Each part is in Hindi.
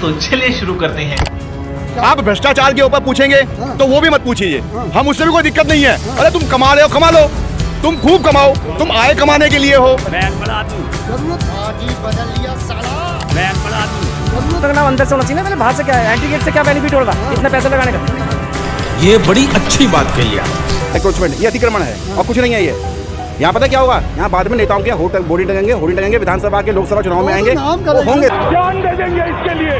तो चलिए शुरू करते हैं। आप भ्रष्टाचार के ऊपर पूछेंगे तो वो भी मत पूछिए, हम उससे भी कोई दिक्कत नहीं है। अरे तुम कमा रहे हो, कमा लो, तुम खूब कमाओ, तुम आए कमाने के लिए हो। नाम अंदर से होना चाहिए ना, पहले बाहर से क्या है, एंटी गेट से क्या बेनिफिट होगा इतना पैसा लगाने का। ये बड़ी अच्छी बात कही आप। एंक्रोचमेंट, ये अतिक्रमण है और कुछ नहीं है। ये यहाँ पता क्या होगा, यहाँ बाद में नेताओं के होटल होर्डिंग टंगेंगे, विधानसभा के लोकसभा चुनाव में आएंगे वो होंगे, जान दे देंगे इसके लिए।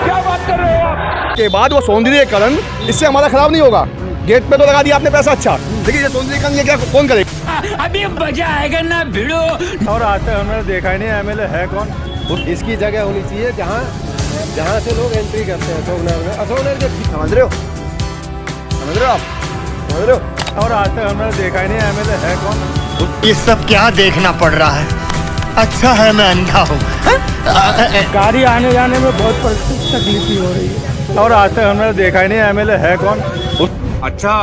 क्या बात कर रहे हो आप? के बाद वो सौंदर्यीकरण इससे हमारा खराब नहीं होगा। गेट पे तो लगा दिया आपने पैसा, अच्छा, लेकिन ये सौंदर्यीकरण ये क्या कौन करेगा? अभी मजा आएगा ना भिड़ो। और आज तक हमने देखा ही नहीं एमएलए है कौन। इसकी जगह होनी चाहिए जहाँ से लोग एंट्री करते हैं अशोकनगर में। अशोकनगर के समझ रहे हो आप, समझ रहे हो? और आज तक हमने देखा ही नहीं एमएलए है कौन। ये सब क्या देखना पड़ रहा है? अच्छा है मैं अंधा हूँ। गाड़ी आने जाने में बहुत तकलीफ हो रही है। और आज तक हमने देखा ही नहीं एमएलए है कौन। अच्छा,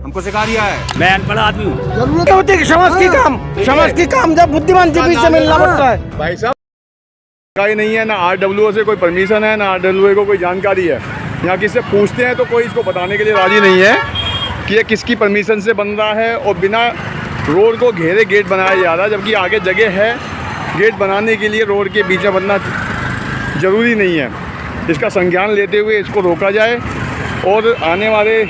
हमको सिखा दिया है। मैं अनपढ़ आदमी हूँ। जरूरत होती है समाज की काम जब बुद्धिमान जीवी से मिलना पड़ता है। भाई साहब ही नहीं है ना, RWO से कोई परमिशन है ना RWO को कोई जानकारी है। यहाँ किसी से पूछते हैं तो कोई इसको बताने के लिए राजी नहीं है कि ये किसकी परमिशन से बन रहा है। और बिना रोड को घेरे गेट बनाया जा रहा है, जबकि आगे जगह है गेट बनाने के लिए। रोड के बीच में बनना ज़रूरी नहीं है। इसका संज्ञान लेते हुए इसको रोका जाए और आने वाले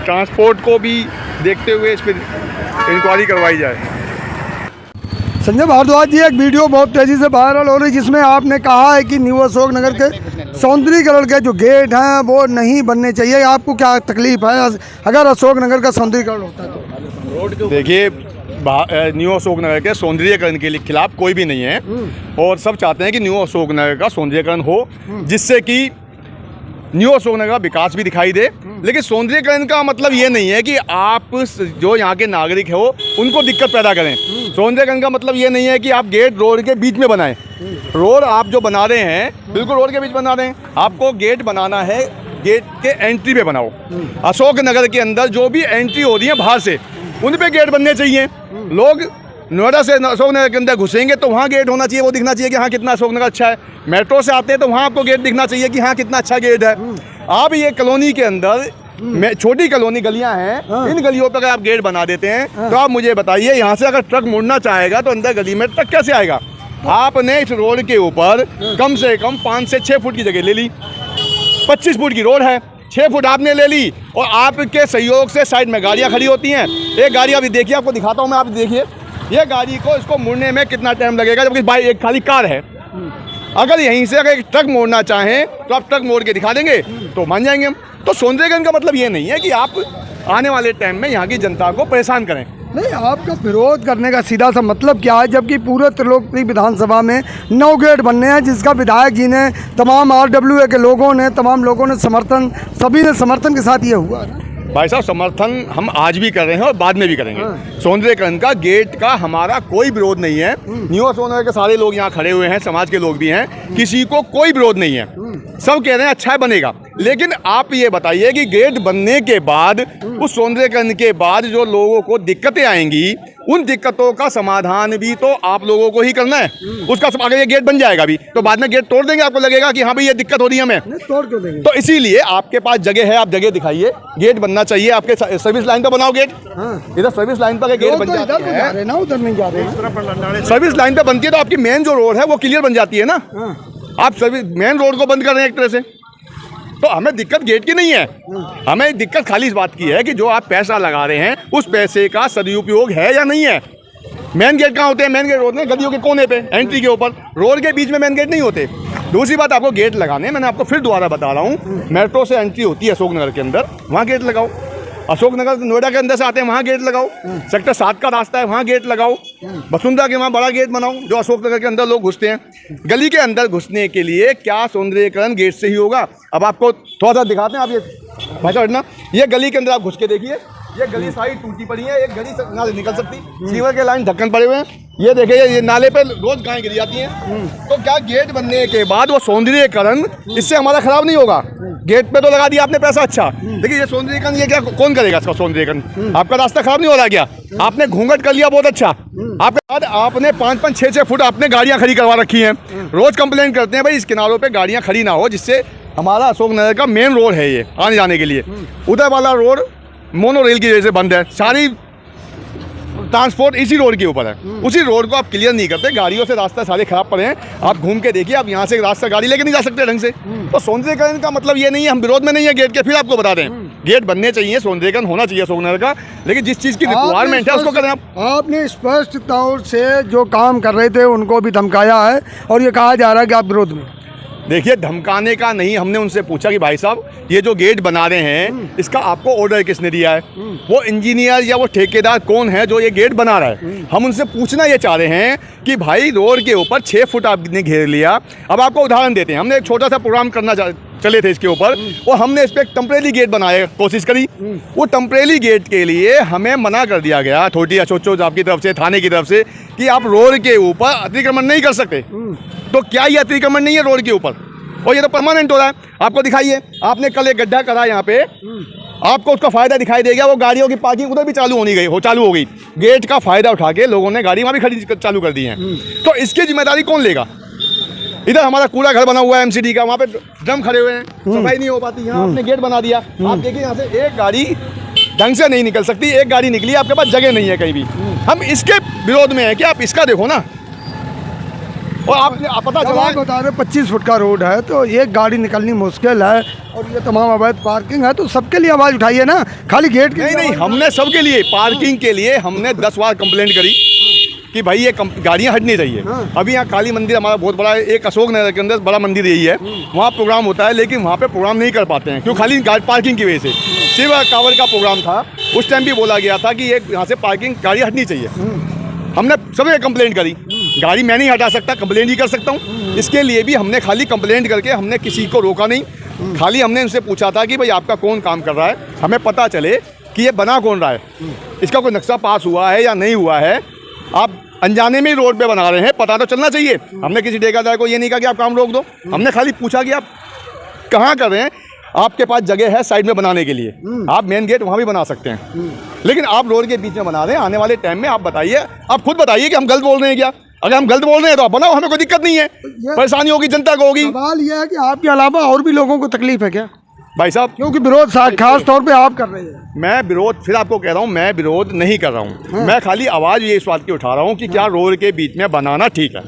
ट्रांसपोर्ट को भी देखते हुए इस पर इंक्वायरी करवाई जाए। संजय भारद्वाज जी, एक वीडियो बहुत तेज़ी से वायरल हो रही है जिसमें आपने कहा है कि न्यू अशोकनगर के सौंदर्यीकरण के जो गेट हैं वो नहीं बनने चाहिए। आपको क्या तकलीफ है अगर अशोकनगर का सौंदर्यीकरण होता तो? देखिए, न्यू अशोकनगर के सौंदर्यीकरण के खिलाफ कोई भी नहीं है और सब चाहते हैं कि न्यू अशोकनगर का सौंदर्यीकरण हो, जिससे कि न्यू अशोकनगर का विकास भी दिखाई दे। लेकिन सौंदर्यीकरण का मतलब ये नहीं है कि आप जो यहाँ के नागरिक हो उनको दिक्कत पैदा करें। सौंदर्यीकरण का मतलब ये नहीं है कि आप गेट रोड के बीच में बनाएं। रोड आप जो बना रहे हैं बिल्कुल रोड के बीच बना रहे हैं। आपको गेट बनाना है, गेट के एंट्री पे बनाओ। अशोकनगर के अंदर जो भी एंट्री हो रही है बाहर से, उन पे गेट बनने चाहिए। लोग नोएडा से अशोकनगर के अंदर घुसेंगे तो वहाँ गेट होना चाहिए, वो दिखना चाहिए कि हाँ कितना अशोकनगर अच्छा है। मेट्रो से आते हैं तो वहाँ आपको गेट दिखना चाहिए कि हाँ कितना अच्छा गेट है। आप ये कॉलोनी के अंदर छोटी कॉलोनी गलियां हैं, इन गलियों पर अगर आप गेट बना देते हैं तो आप मुझे बताइए, यहाँ से अगर ट्रक मुड़ना चाहेगा तो अंदर गली में ट्रक कैसे आएगा? आपने इस रोड के ऊपर कम से कम 5 से 6 फुट की जगह ले ली। 25 फुट की रोड है, 6 फुट आपने ले ली और आपके सहयोग से साइड में गाड़ियाँ खड़ी होती हैं। एक गाड़ी अभी देखिए, आपको दिखाता हूँ मैं, आप देखिए ये गाड़ी को इसको मुड़ने में कितना टाइम लगेगा, जबकि भाई एक खाली कार है। अगर यहीं से अगर एक ट्रक मोड़ना चाहें तो आप ट्रक मोड़ के दिखा देंगे तो मान जाएंगे हम। तो सौंदर्यीकरण का मतलब ये नहीं है कि आप आने वाले टाइम में यहाँ की जनता को परेशान करें। नहीं, आपका विरोध करने का सीधा सा मतलब क्या है, जबकि पूरे त्रिलोकपुरी विधानसभा में 9 गेट बनने हैं जिसका विधायक जी ने, तमाम RWA के लोगों ने, तमाम लोगों ने समर्थन, सभी ने समर्थन के साथ ये हुआ है। भाई साहब, समर्थन हम आज भी कर रहे हैं और बाद में भी करेंगे। सौंदर्यीकरण का, गेट का हमारा कोई विरोध नहीं है। न्यू अशोकनगर के सारे लोग यहाँ खड़े हुए हैं, समाज के लोग भी हैं, किसी को कोई विरोध नहीं है। सब कह रहे हैं अच्छा है, बनेगा। लेकिन आप ये बताइए कि गेट बनने के बाद, उस सौंदर्यीकरण के बाद जो लोगों को दिक्कतें आएंगी, उन दिक्कतों का समाधान भी तो आप लोगों को ही करना है। उसका अगर ये गेट बन जाएगा भी तो बाद में गेट तोड़ देंगे, आपको लगेगा कि हाँ भाई ये दिक्कत हो रही है हमें, तोड़ क्यों देंगे? तो इसीलिए आपके पास जगह है, आप जगह दिखाइए। गेट बनना चाहिए, आपके सर्विस लाइन पर बनाओ गेट। इधर सर्विस लाइन पर गेट बन जाती है ना, उधर नहीं जा रहे। सर्विस लाइन पे बनती है तो आपकी मेन जो रोड है वो क्लियर बन जाती है ना। आप सर्विस मेन रोड को बंद कर रहे हैं एक तरह से, तो हमें दिक्कत गेट की नहीं है। हमें दिक्कत खाली इस बात की है कि जो आप पैसा लगा रहे हैं उस पैसे का सदुपयोग है या नहीं है। मेन गेट कहाँ होते हैं? मेन गेट होते हैं गलियों के कोने पे, एंट्री के ऊपर। रोड के बीच में मेन गेट नहीं होते। दूसरी बात, आपको गेट लगाने, मैंने आपको फिर दोबारा बता रहा हूँ, मेट्रो से एंट्री होती है अशोकनगर के अंदर, वहाँ गेट लगाओ। अशोकनगर नोएडा के अंदर से आते हैं, वहाँ गेट लगाओ। सेक्टर 7 का रास्ता है, वहाँ गेट लगाओ। वसुंधरा के वहाँ बड़ा गेट बनाओ, जो अशोकनगर के अंदर लोग घुसते हैं। गली के अंदर घुसने के लिए क्या सौंदर्यीकरण गेट से ही होगा? अब आपको थोड़ा सा दिखाते हैं। आप ये भाई साहब हटना, ये गली के अंदर आप घुस के देखिए, ये गली सारी टूटी पड़ी है, एक गली ना निकल सकती। सीवर के लाइन ढक्कन पड़े हुए हैं, ये देखिए ये नाले पे रोज गायें गिर जाती हैं, तो क्या गेट बनने के बाद वो सौंदर्यीकरण इससे हमारा खराब नहीं होगा? गेट पे तो लगा दिया आपने पैसा, अच्छा, देखिए ये सौंदर्यीकरण ये क्या कौन करेगा इसका सौंदर्यीकरण? आपका रास्ता खराब नहीं हो रहा क्या? आपने घूंघट कर लिया, बहुत अच्छा। आपके बाद आपने 5-5, 6-6 फुट आपने गाड़ियां खड़ी करवा रखी हैं। रोज कंप्लेन करते हैं भाई इस किनारों पे गाड़ियां खड़ी ना हो, जिससे हमारा अशोकनगर का मेन रोड है ये आने जाने के लिए। उधर वाला रोड मोनो रेल की वजह से बंद है, सारी ट्रांसपोर्ट इसी रोड के ऊपर है। उसी रोड को आप क्लियर नहीं करते, गाड़ियों से रास्ता सारे खराब पड़े हैं। आप घूम के देखिए, आप यहाँ से रास्ता गाड़ी लेके नहीं जा सकते ढंग से। तो सौंदर्यीकरण का मतलब ये नहीं है हम विरोध में नहीं है गेट के। फिर आपको बता दें, गेट बनने चाहिए, सौंदर्यीकरण होना चाहिए अशोकनगर का, लेकिन जिस चीज़ की रिक्वायरमेंट है उसको करें आप। आपने स्पष्ट तौर से जो काम कर रहे थे उनको भी धमकाया है और ये कहा जा रहा है कि आप विरोध में। देखिए धमकाने का नहीं, हमने उनसे पूछा कि भाई साहब ये जो गेट बना रहे हैं इसका आपको ऑर्डर किसने दिया है? वो इंजीनियर या वो ठेकेदार कौन है जो ये गेट बना रहा है? हम उनसे पूछना ये चाह रहे हैं कि भाई रोड के ऊपर 6 फुट आपने घेर लिया। अब आपको उदाहरण देते हैं, हमने एक छोटा सा प्रोग्राम करना चले थे इसके ऊपर, और हमने इस पर एक टेम्परेरी गेट बनाने की कोशिश करी। वो टेम्परेरी गेट के लिए हमें मना कर दिया गया अथॉरिटी अशोच आपकी तरफ से, थाने की तरफ से, कि आप रोड के ऊपर अतिक्रमण नहीं कर सकते। तो क्या ये अतिक्रमण नहीं है रोड के ऊपर? और ये तो परमानेंट हो रहा है। आपको दिखाइए, आपने कल एक गड्ढा करा यहाँ पे, आपको उसका फायदा दिखाई देगा। वो गाड़ियों की पार्किंग उधर भी चालू हो गई। गेट का फायदा उठा के लोगों ने गाड़ी वहाँ भी खड़ी चालू कर दी है। तो इसकी जिम्मेदारी कौन लेगा? इधर हमारा कूड़ा घर बना हुआ है एमसीडी का, वहाँ पे ड्रम खड़े हुए हैं, सफाई नहीं हो पाती। यहाँ आपने गेट बना दिया, आप देखिए यहाँ से एक गाड़ी ढंग से नहीं निकल सकती, एक गाड़ी निकली, आपके पास जगह नहीं है कहीं भी। हम इसके विरोध में है कि आप इसका देखो ना। और आपने पता चला आप बता रहे 25 फुट का रोड है तो एक गाड़ी निकलनी मुश्किल है, और ये तमाम अवैध पार्किंग है, तो सबके लिए आवाज़ उठाइए ना, खाली गेट के नहीं, हमने सबके लिए, पार्किंग के लिए हमने 10 बार कंप्लेंट करी कि भाई ये गाड़ियाँ हटनी चाहिए। अभी यहाँ काली मंदिर हमारा बहुत बड़ा, एक अशोकनगर के अंदर बड़ा मंदिर यही है, वहाँ प्रोग्राम होता है, लेकिन वहाँ पे प्रोग्राम नहीं कर पाते हैं, क्यों? खाली पार्किंग की वजह से। शिव कांवड़ का प्रोग्राम था, उस टाइम भी बोला गया था कि ये यहाँ से पार्किंग गाड़ी हटनी चाहिए। हमने सबसे कंप्लेंट करी, गाड़ी मैं नहीं हटा सकता, कंप्लेंट ही कर सकता हूँ। इसके लिए भी हमने खाली कंप्लेंट करके हमने किसी को रोका नहीं, खाली हमने उनसे पूछा था कि भाई आपका कौन काम कर रहा है, हमें पता चले कि ये बना कौन रहा है, इसका कोई नक्शा पास हुआ है या नहीं हुआ है। आप अनजाने में ही रोड पे बना रहे हैं, पता तो चलना चाहिए। हमने किसी ठेकेदार को ये नहीं कहा कि आप काम रोक दो, हमने खाली पूछा कि आप कहाँ कर रहे हैं, आपके पास जगह है साइड में बनाने के लिए, आप मेन गेट वहाँ भी बना सकते हैं, लेकिन आप रोड के बीच में बना रहे हैं। आने वाले टाइम में आप बताइए, आप खुद बताइए कि हम गलत बोल रहे हैं क्या? अगर हम गलत बोल रहे हैं तो आप बनाओ, हमें कोई दिक्कत नहीं है, परेशानी होगी जनता को होगी। सवाल यह है कि आपके अलावा और भी लोगों को तकलीफ है क्या? भाई साहब क्योंकि विरोध खास तौर पे आप कर रहे हैं। मैं विरोध, फिर आपको कह रहा हूँ, मैं विरोध नहीं कर रहा हूँ। मैं खाली आवाज़ ये इस बात की उठा रहा हूँ कि क्या रोड के बीच में बनाना ठीक है?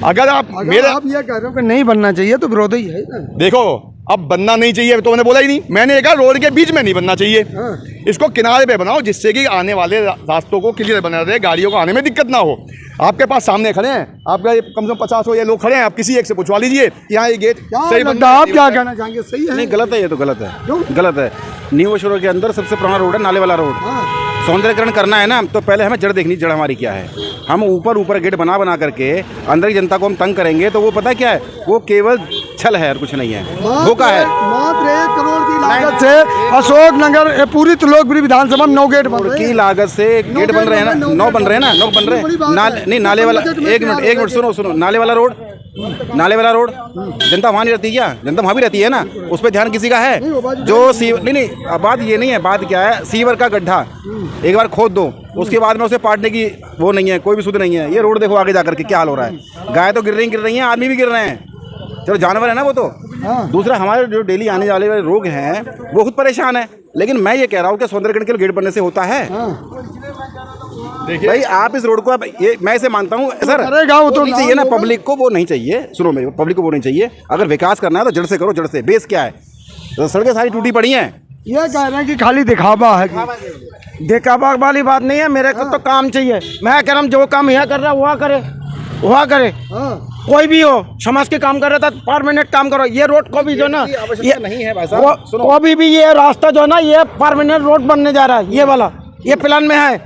अगर आप ये कह रहे हो कि नहीं बनना चाहिए तो विरोध ही है ना। देखो, अब बनना नहीं चाहिए तो मैंने बोला ही नहीं, मैंने कहा रोड के बीच में नहीं बनना चाहिए, इसको किनारे पे बनाओ, जिससे कि आने वाले रास्तों को क्लियर बना रहे, गाड़ियों को आने में दिक्कत ना हो। आपके पास सामने खड़े हैं, आपका कम से कम 50 हो ये लोग खड़े हैं, आप किसी एक से पूछवा लीजिए यहाँ ये गेट सही लगता है। आप क्या कहना चाहेंगे? सही है? नहीं, गलत है, ये तो गलत है, गलत है। न्यू अशोक के अंदर सबसे पुराना रोड है नाले वाला रोड। सौंदर्यकरण करना है ना, तो पहले हमें जड़ देखनी, जड़ हमारी क्या है। हम ऊपर गेट बना करके अंदर की जनता को हम तंग करेंगे तो वो पता क्या है, वो केवल छल है और कुछ नहीं है, धोखा है। मात्र 1 करोड़ की लागत से अशोकनगर पूरी त्रिलोकपुरी विधानसभा में 9 गेट बन रहे हैं। की लागत से गेट बन रहे हैं ना, 9 बन रहे हैं ना, 9 बन रहे हैं। नहीं, नाले वाला, एक मिनट सुनो, नाले वाला रोड, जनता वहाँ नहीं रहती क्या? जनता वहाँ भी रहती है ना, उस पर ध्यान किसी का है? जो सीवर, नहीं, बात ये नहीं है, बात क्या है, सीवर का गड्ढा एक बार खोद दो, उसके बाद में उसे पाटने की वो नहीं है, कोई भी सुध नहीं है। ये रोड देखो आगे जाकर के क्या हाल हो रहा है, गाय तो गिर रही हैं, आदमी भी गिर रहे हैं, चलो जानवर है ना वो तो। दूसरा, हमारे जो डेली आने वाले रोग हैं वो खुद परेशान है, लेकिन मैं ये कह रहा हूँ कि सौंदर्यकरण के लिए गेट बनने से होता है। देखिए भाई, आप इस रोड को, ये मैं इसे मानता हूँ सर, वो तो नहीं चाहिए ना, पब्लिक को वो नहीं चाहिए। सुनो मेरी, पब्लिक को वो नहीं चाहिए। अगर विकास करना है तो जड़ से करो, जड़ से। बेस क्या है? तो सड़कें सारी टूटी पड़ी हैं। ये कह रहे हैं कि खाली दिखावा है। दिखावा वाली बात नहीं है, मेरे को तो काम चाहिए। मैं कह रहा हूँ जो काम यह कर रहा है वह करे। कोई भी हो, समाज के काम कर रहा था, परमानेंट काम करो। ये रोड को भी जो ना, ये नहीं है भाई साहब, कभी भी ये रास्ता जो ना, ये परमानेंट रोड बनने जा रहा है, ये वाला, ये प्लान में है।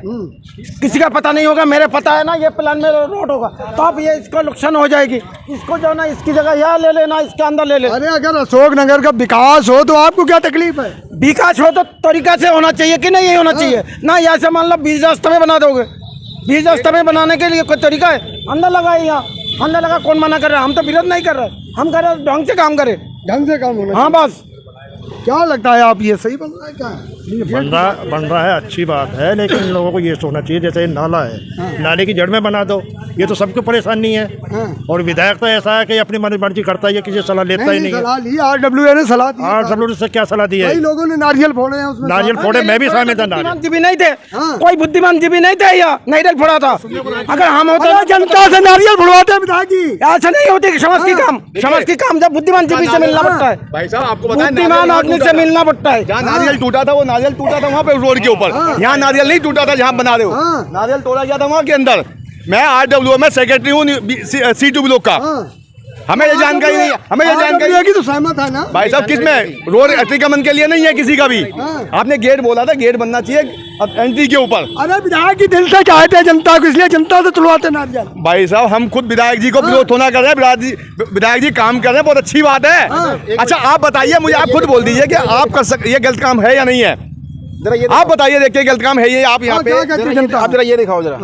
किसी का पता नहीं होगा, मेरे पता है ना, ये प्लान में रोड होगा, तो अब ये इसको नुकसान हो जाएगी। इसको जो ना, इसकी जगह यहाँ ले लेना, इसके अंदर ले लेना। अरे अगर अशोकनगर का विकास हो तो आपको क्या तकलीफ है? विकास हो तो तरीका से होना चाहिए कि नहीं होना चाहिए ना, ऐसे मान लो बीच रास्ते में बना दोगे, बीच रास्ते में बनाने के लिए कोई तरीका है? अंदर लगा है यहाँ, अंदर लगा, कौन मना कर रहा है? हम तो विरोध नहीं कर रहे, हम कर रहे ढंग से काम करे, ढंग से काम होना हाँ बस। क्या लगता है आप, ये सही बन रहा है क्या है? बन रहा है, अच्छी बात है, लेकिन इन लोगों को ये सोचना चाहिए जैसे नाला है, नाले की जड़ में बना दो, ये तो सबको परेशानी है। और विधायक तो ऐसा है कि अपनी मर्जी करता है, किसी सलाह लेता ही नहीं है। सलाह ली, RWA ने सलाह दी। RWA से क्या सलाह दी है? कई लोगों ने नारियल फोड़े हैं उसमें, नारियल फोड़े, मैं भी शामिल था। नारियल जी भी नहीं थे, कोई बुद्धिमान जी भी नहीं थे, या नारियल फोड़ा था। अगर हम होते जनता से नारियल फोड़वाते हैं विधायक जी, ऐसा नहीं होते। समझ की काम, समझ की काम जब बुद्धिमान जी से मिलना पड़ता है, भाई साहब आपको बताया, बुद्धिमान आदमी से मिलना पड़ता है। जहाँ नारियल टूटा था, वो नारियल टूटा था वहाँ पे रोड के ऊपर, यहाँ नारियल नहीं टूटा था जहाँ बना रहे हो, नारियल तोड़ा गया था वहाँ के अंदर। मैं RWA में सेक्रेटरी हूँ C2 ब्लॉक का, हमें ये जानकारी नहीं है, हमें ये जानकारी की तो सहमत है ना भाई साहब, किसमें रोड अतिक्रमण के लिए नहीं है किसी का भी। आपने गेट बोला था, गेट बनना चाहिए एंट्री के ऊपर। अरे विधायक की दिल से चाहते हैं जनता को, इसलिए जनता से तुलवाते नारियल। भाई साहब हम खुद विधायक जी को विरोध होना कर रहे हैं, विधायक जी काम कर रहे हैं, बहुत अच्छी बात है। अच्छा आप बताइए मुझे, आप खुद बोल दीजिए कि आप कर सकते, ये गलत काम है या नहीं है? आप बताइए, देखिए गलत काम है ये? आप यहाँ पे आप जरा ये दिखाओ जरा,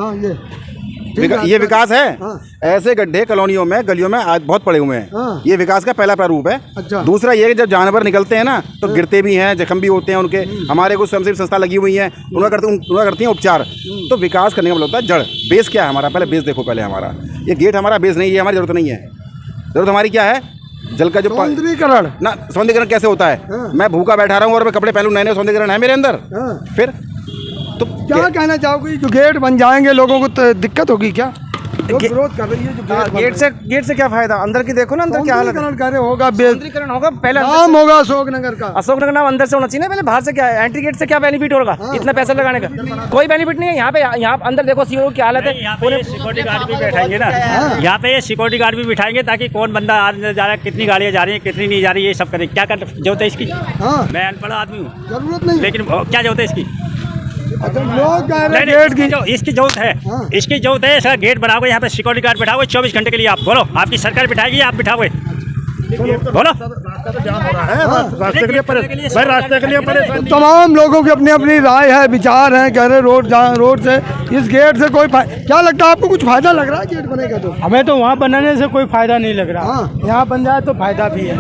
ये विकास है? ऐसे गड्ढे कॉलोनियों में, गलियों में आज बहुत पड़े हुए हैं। ये विकास का पहला प्रारूप है। अच्छा। दूसरा ये कि जब जानवर निकलते हैं ना तो गिरते भी हैं, जख्म भी होते हैं उनके। हमारे कुछ स्वयंसेवी संस्था लगी हुई हैं, उनका करती हैं उपचार। तो विकास करने का मतलब होता है जड़। बेस क्या है हमारा? पहले बेस देखो, पहले हमारा ये गेट हमारा बेस नहीं है, हमारी जरूरत नहीं है। जरूरत हमारी क्या है? जल का जो सौंदर्यीकरण ना। सौंदर्यीकरण कैसे होता है? मैं भूखा बैठा रहा हूँ और मैं कपड़े पहनूं, नए नए सौंदर्यीकरण है मेरे अंदर? फिर तो क्या कहना चाहोगे? जो गेट बन जाएंगे लोगों को तो दिक्कत होगी क्या? लोग विरोध कर रही है जो गेट से क्या फायदा? अंदर की देखो ना, अंदर क्या हालत है। सौंदर्यीकरण होगा, सौंदर्यीकरण होगा, पहले नाम होगा अशोकनगर का। अशोकनगर नाम अंदर से होना चाहिए ना, पहले बाहर से क्या है? एंट्री गेट से क्या बेनिफिट होगा? इतना पैसा लगाने का कोई बेनिफिट नहीं है। यहाँ पे, यहाँ अंदर देखो सीओ की हालत है। यहाँ पे सिक्योरिटी गार्ड भी बैठाएंगे ना, यहाँ पे ये सिक्योरिटी गार्ड भी बिठाएंगे ताकि कौन बंदा आ जा रहा है, कितनी गाड़ियाँ जा रही है, कितनी नहीं जा रही है, ये सब करें। क्या कर जरूरत है इसकी? मैं अनपढ़ आदमी हूँ, जरूरत नहीं, लेकिन क्या जरूरत है इसकी? लोग कह रहे हैं गेट की इसकी जरूरत है, इसकी जरूरत है। सर गेट बनाओगे, यहाँ पे सिक्योरिटी गार्ड बिठाओगे 24 घंटे के लिए। आप बोलो, आपकी सरकार बिठाएगी, आप बिठाओगे? बोलो। रास्ते के लिए परेशान। तमाम लोगों की अपनी अपनी राय है, विचार है, कह रहे रोड से इस गेट से कोई क्या लगता है आपको? कुछ फायदा लग रहा है गेट बनेगा तो? हमें तो वहाँ बनाने से कोई फायदा नहीं लग रहा। यहाँ बन जाए तो फायदा भी है।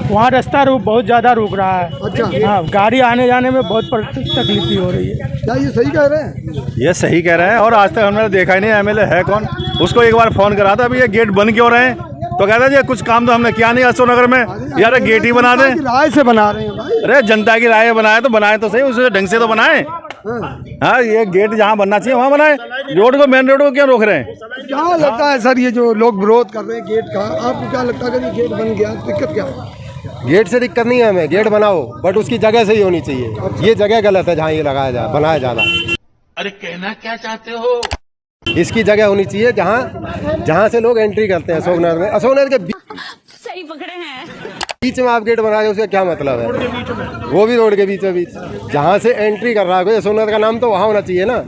वहाँ रास्ता बहुत ज़्यादा रुक रहा है। अच्छा। हाँ, गाड़ी आने जाने में बहुत तकलीफ भी हो रही है। क्या ये सही कह रहे हैं? ये सही कह रहे हैं, और आज तक हमने देखा ही नहीं MLA है कौन। उसको एक बार फोन करा था, अभी ये गेट बन क्यों रहे हैं, तो कहता जी कुछ काम तो हमने किया नहीं अशोकनगर में, यार गेट ही बना दें। राय से बना रहे हैं भाई। अरे जनता की राय बनाए तो बनाए तो सही, उसे ढंग से तो बनाए। हाँ, ये गेट जहाँ बनना चाहिए वहाँ बनाए, रोड को, मेन रोड को क्यों रोक रहे हैं? क्या लगता है सर, ये जो लोग विरोध कर रहे हैं गेट का, आपको क्या लगता है कि गेट बन गया दिक्कत क्या है? गेट से दिक्कत नहीं है हमें, गेट बनाओ, बट उसकी जगह सही होनी चाहिए। ये जगह गलत है जहाँ ये बनाया जा रहा है। अरे कहना क्या चाहते हो? इसकी जगह होनी चाहिए जहाँ से लोग एंट्री करते हैं अशोकनगर में। अशोकनगर के सही पकड़े हैं, बीच में आप गेट बना रहे, उसका क्या मतलब है? वो भी रोड के बीचों बीच, जहाँ से एंट्री कर रहा है कोई, अशोकनगर का नाम तो वहाँ होना चाहिए ना।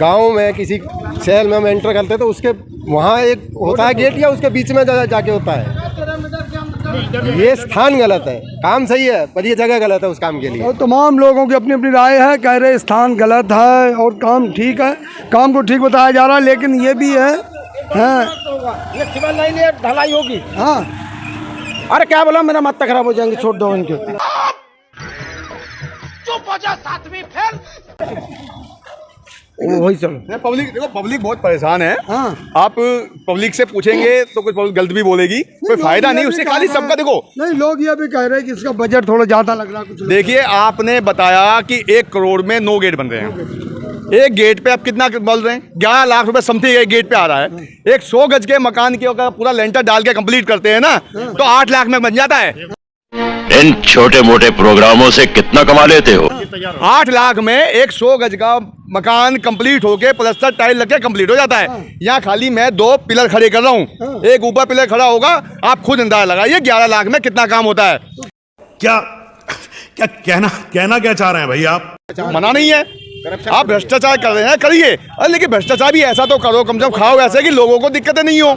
गांव में किसी शहर में हम एंटर करते हैं तो उसके वहाँ एक होता है गेट, या उसके बीच में जाके होता है। ये स्थान गलत है, काम सही है पर ये जगह गलत है उस काम के लिए। और तमाम लोगों की अपनी अपनी राय है, कह रहे स्थान गलत है और काम ठीक है, काम को ठीक बताया जा रहा है, लेकिन ये भी है ये सिविल लाइन है, ढलाई होगी। हाँ। अरे क्या बोला, मेरा माथा खराब हो जाएंगे, छोड़ दो इनके। वही चलो। पब्लिक देखो, पब्लिक बहुत परेशान है। हाँ। आप पब्लिक से पूछेंगे तो कुछ पब्लिक गलत भी बोलेगी, कोई फायदा नहीं उससे। खाली सबका देखो, नहीं, लोग ये भी कह रहे हैं कि इसका बजट थोड़ा ज्यादा लग रहा है कुछ। देखिए आपने बताया कि 1 करोड़ में 9 गेट बन रहे हैं। एक गेट पे आप कितना बोल रहे हैं? 11 लाख रुपए समथिंग एक गेट पे आ रहा है। एक 100 गज के मकान के ऊपर पूरा लेंटर डाल के कंप्लीट करते हैं ना, तो 8 लाख में बन जाता है। इन छोटे मोटे प्रोग्रामों से कितना कमा लेते हो? 8 लाख में एक 100 गज का मकान कंप्लीट होके प्लास्टर टाइल लग के कंप्लीट हो जाता है। यहाँ खाली मैं 2 पिलर खड़े कर रहा हूँ, एक ऊपर पिलर खड़ा होगा, आप खुद अंदाजा लगाइए 11 लाख में कितना काम होता है। क्या क्या कहना क्या चाह रहे हैं भाई आप? मना नहीं है, आप भ्रष्टाचार कर रहे हैं, करिए, लेकिन भ्रष्टाचार भी ऐसा तो करो, कम से कम खाओ ऐसे कि लोगों को दिक्कतें नहीं हो।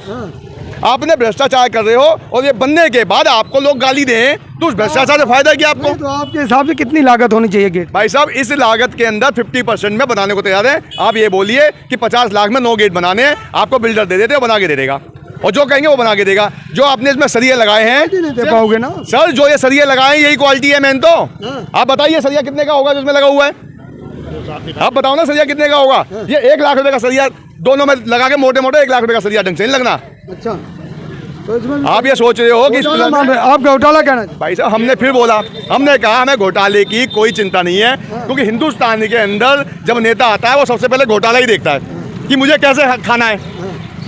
आपने भ्रष्टाचार कर रहे हो और ये बनने के बाद आपको लोग गाली दें तो उस भ्रष्टाचार से फायदा क्या आपको? तो आपके हिसाब से कितनी लागत होनी चाहिए गेट? भाई साहब इस लागत के अंदर 50% में बनाने को तैयार है। आप ये बोलिए कि 50 लाख में 9 गेट बनाने हैं, आपको बिल्डर दे देते, बना के दे देगा, और जो कहेंगे वो बना के देगा। जो आपने इसमें सरिये लगाए हैं नहीं दे पाओगे ना सर, जो ये सरिये लगाए हैं यही क्वालिटी है मेन तो। आप बताइए सरिया कितने का होगा जो इसमें लगा हुआ है? आप बताओ ना सरिया कितने का होगा? ये 1 लाख रुपए का सरिया दोनों में लगा के मोटे मोटे 1 लाख रुपए का सरिया ढंग से नहीं लगना। अच्छा, तो इसमें आप ये सोच रहे हो कि आप घोटाला कहना? भाई साहब हमने फिर बोला, हमने कहा हमें घोटाले की कोई चिंता नहीं है, क्योंकि हिंदुस्तान के अंदर जब नेता आता है वो सबसे पहले घोटाला ही देखता है कि मुझे कैसे खाना है।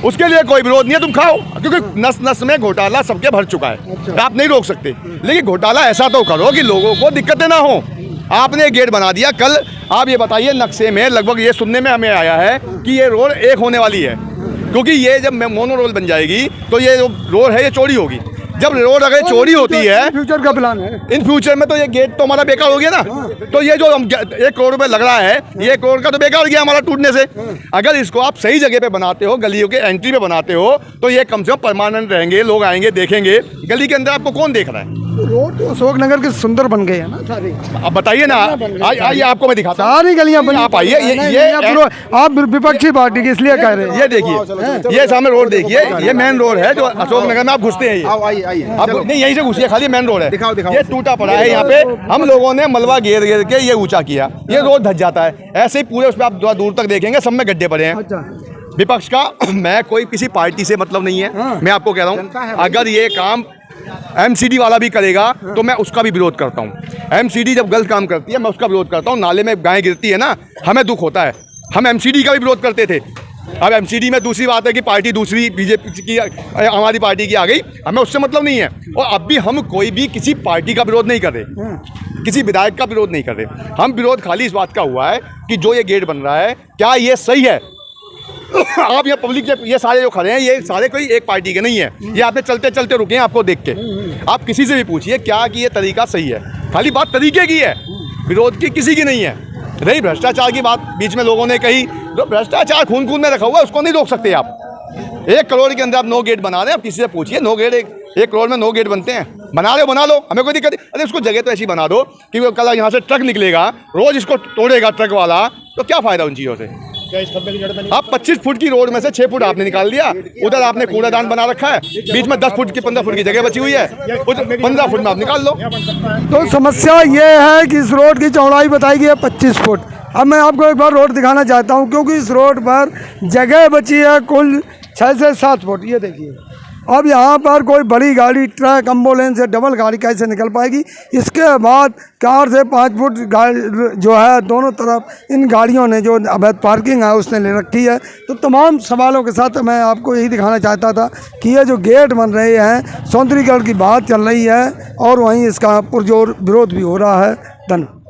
उसके लिए कोई विरोध नहीं है, तुम खाओ, क्योंकि नस नस में घोटाला सबके भर चुका है। आप नहीं रोक सकते, लेकिन घोटाला ऐसा तो करो कि लोगों को दिक्कतें ना हो। आपने गेट बना दिया, कल आप ये बताइए नक्शे में लगभग ये सुनने में हमें आया है कि ये रोड एक होने वाली है, क्योंकि ये जब मोनो रोड बन जाएगी तो ये जो रोड है ये चौड़ी होगी। जब रोड अगर चौड़ी होती है, फ्यूचर का प्लान है, इन फ्यूचर में तो ये गेट तो हमारा बेकार हो गया ना। तो ये जो हम 1 करोड़ रुपए लग रहा है, ये 1 करोड़ का तो बेकार गया हमारा टूटने से। अगर इसको आप सही जगह पे बनाते हो, गलियों के एंट्री पे बनाते हो, तो ये कम से कम परमानेंट रहेंगे, लोग आएंगे देखेंगे। गली के अंदर आपको कौन देख रहा है? रोड तो अशोक नगर के सुंदर बन गए हैं ना सारे। अब बताइए ना, आइए आपको मैं दिखाता हूं। सारी गलियां बनी। आप आइए, ये आप विपक्षी पार्टी की इसलिए कह रहे हैं। ये देखिए, ये सामने रोड देखिए, ये मेन रोड है जो अशोक नगर में आप घुसते हैं। आप नहीं यहीं से घुसिए, खाली मेन रोड है। दिखाओ ये टूटा पड़ा है, यहाँ पे हम लोगों ने मलबा घेर घेर के ये ऊंचा किया, ये रोड धस जाता है। ऐसे ही पूरे उस पर आप दूर तक देखेंगे सब में गड्ढे पड़े हैं। विपक्ष का मैं कोई किसी पार्टी से मतलब नहीं है, मैं आपको कह रहा हूँ अगर ये काम MCD वाला भी करेगा तो मैं उसका भी विरोध करता हूँ। MCD जब गलत काम करती है मैं उसका विरोध करता हूँ। नाले में गाय गिरती है ना, हमें दुख होता है, हम MCD का भी विरोध करते थे। अब MCD में दूसरी बात है कि पार्टी दूसरी बीजेपी की, हमारी पार्टी की आ गई, हमें उससे मतलब नहीं है। और अब भी हम कोई भी किसी पार्टी का विरोध नहीं कर रहे, किसी विधायक का विरोध नहीं कर रहे। हम विरोध खाली इस बात का हुआ है कि जो ये गेट बन रहा है क्या ये सही है। आप ये पब्लिक ये सारे जो खड़े हैं ये सारे कोई एक पार्टी के नहीं है, ये आपने चलते चलते रुके हैं आपको देख के। आप किसी से भी पूछिए क्या कि ये तरीका सही है, खाली बात तरीके की है, विरोध की किसी की नहीं है। रही भ्रष्टाचार की बात बीच में लोगों ने कही, तो भ्रष्टाचार खून खून में रखा हुआ है, उसको नहीं रोक सकते आप। 1 करोड़ के अंदर आप 9 गेट बना रहे हैं, आप किसी से पूछिए 9 गेट 1 करोड़ में 9 गेट बनते हैं? बना रहे हो बना लो, हमें कोई दिक्कत नहीं। अरे उसको जगह तो ऐसी बना दो कि वो कल यहाँ से ट्रक निकलेगा, रोज इसको तोड़ेगा ट्रक वाला, तो क्या फायदा उन चीज़ों से? आप 25 फुट की रोड में से 6 फुट आपने निकाल दिया, उधर आपने कूड़ादान बना रखा है, बीच में 10 फुट की 15 फुट की जगह बची हुई है, 15 फुट में आप निकाल लो। तो समस्या ये है कि इस रोड की चौड़ाई बताई गई है 25 फुट। अब मैं आपको एक बार रोड दिखाना चाहता हूँ, क्योंकि इस रोड पर जगह बची है कुल 6 से 7 फुट। ये देखिए, अब यहाँ पर कोई बड़ी गाड़ी, ट्रक, एम्बुलेंस या डबल गाड़ी कैसे निकल पाएगी? इसके बाद 4 से 5 फुट गाड़ी जो है दोनों तरफ इन गाड़ियों ने जो अवैध पार्किंग है उसने ले रखी है। तो तमाम सवालों के साथ मैं आपको यही दिखाना चाहता था कि ये जो गेट बन रहे हैं, सौंदर्यीकरण की बात चल रही है और वहीं इसका पुरजोर विरोध भी हो रहा है। धन्यवाद।